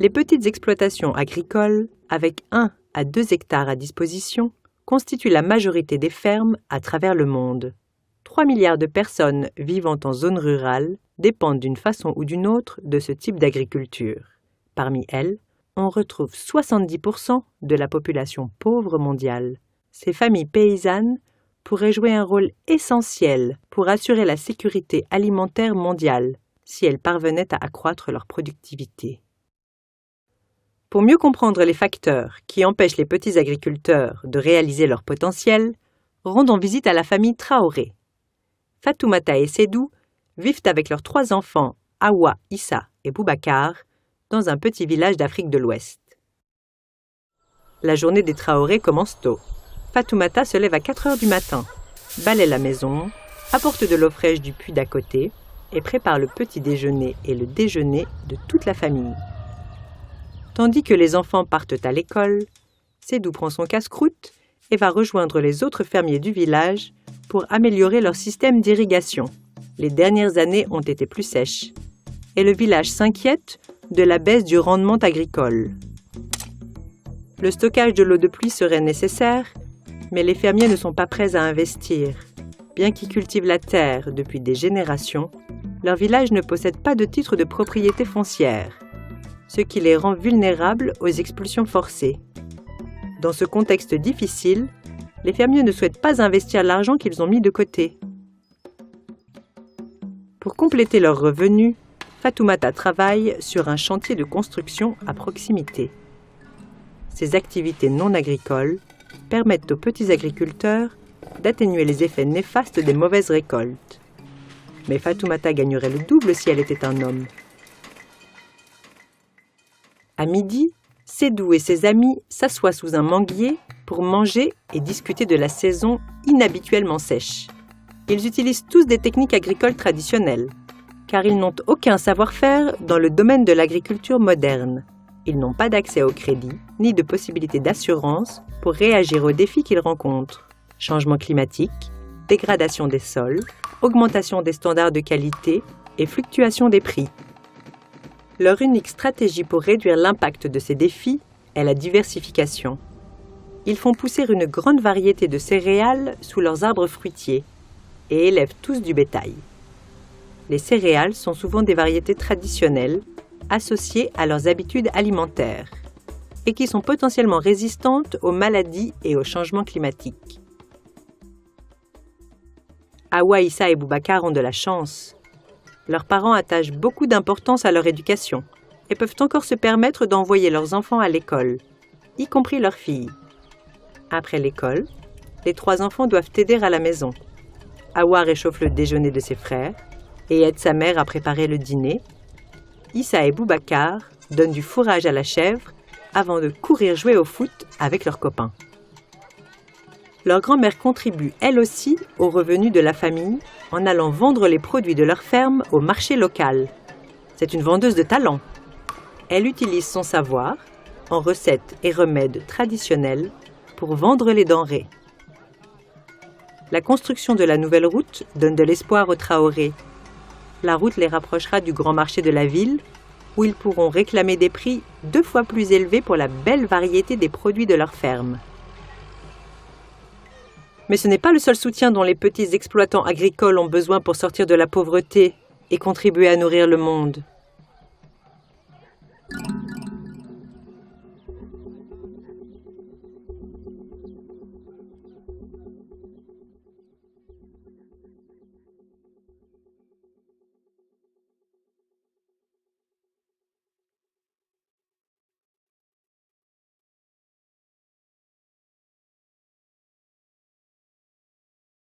Les petites exploitations agricoles, avec 1 à 2 hectares à disposition, constituent la majorité des fermes à travers le monde. 3 milliards de personnes vivant en zone rurale dépendent d'une façon ou d'une autre de ce type d'agriculture. Parmi elles, on retrouve 70% de la population pauvre mondiale. Ces familles paysannes pourraient jouer un rôle essentiel pour assurer la sécurité alimentaire mondiale si elles parvenaient à accroître leur productivité. Pour mieux comprendre les facteurs qui empêchent les petits agriculteurs de réaliser leur potentiel, rendons visite à la famille Traoré. Fatoumata et Sédou vivent avec leurs 3 enfants, Awa, Issa et Boubacar, dans un petit village d'Afrique de l'Ouest. La journée des Traoré commence tôt. Fatoumata se lève à 4 heures du matin, balaie la maison, apporte de l'eau fraîche du puits d'à côté et prépare le petit déjeuner et le déjeuner de toute la famille. Tandis que les enfants partent à l'école, Sédou prend son casse-croûte et va rejoindre les autres fermiers du village pour améliorer leur système d'irrigation. Les dernières années ont été plus sèches et le village s'inquiète de la baisse du rendement agricole. Le stockage de l'eau de pluie serait nécessaire, mais les fermiers ne sont pas prêts à investir. Bien qu'ils cultivent la terre depuis des générations, leur village ne possède pas de titre de propriété foncière, ce qui les rend vulnérables aux expulsions forcées. Dans ce contexte difficile, les fermiers ne souhaitent pas investir l'argent qu'ils ont mis de côté. Pour compléter leurs revenus, Fatoumata travaille sur un chantier de construction à proximité. Ces activités non agricoles permettent aux petits agriculteurs d'atténuer les effets néfastes des mauvaises récoltes. Mais Fatoumata gagnerait le double si elle était un homme. À midi, Sédou et ses amis s'assoient sous un manguier pour manger et discuter de la saison inhabituellement sèche. Ils utilisent tous des techniques agricoles traditionnelles, car ils n'ont aucun savoir-faire dans le domaine de l'agriculture moderne. Ils n'ont pas d'accès au crédit, ni de possibilité d'assurance pour réagir aux défis qu'ils rencontrent. Changement climatique, dégradation des sols, augmentation des standards de qualité et fluctuation des prix. Leur unique stratégie pour réduire l'impact de ces défis est la diversification. Ils font pousser une grande variété de céréales sous leurs arbres fruitiers et élèvent tous du bétail. Les céréales sont souvent des variétés traditionnelles associées à leurs habitudes alimentaires et qui sont potentiellement résistantes aux maladies et aux changements climatiques. Awa, Issa et Boubacar ont de la chance. Leurs parents attachent beaucoup d'importance à leur éducation et peuvent encore se permettre d'envoyer leurs enfants à l'école, y compris leurs filles. Après l'école, les 3 enfants doivent aider à la maison. Awa réchauffe le déjeuner de ses frères et aide sa mère à préparer le dîner. Issa et Boubacar donnent du fourrage à la chèvre avant de courir jouer au foot avec leurs copains. Leur grand-mère contribue, elle aussi, aux revenus de la famille en allant vendre les produits de leur ferme au marché local. C'est une vendeuse de talent. Elle utilise son savoir en recettes et remèdes traditionnels pour vendre les denrées. La construction de la nouvelle route donne de l'espoir aux Traoré. La route les rapprochera du grand marché de la ville, où ils pourront réclamer des prix 2 fois plus élevés pour la belle variété des produits de leur ferme. Mais ce n'est pas le seul soutien dont les petits exploitants agricoles ont besoin pour sortir de la pauvreté et contribuer à nourrir le monde.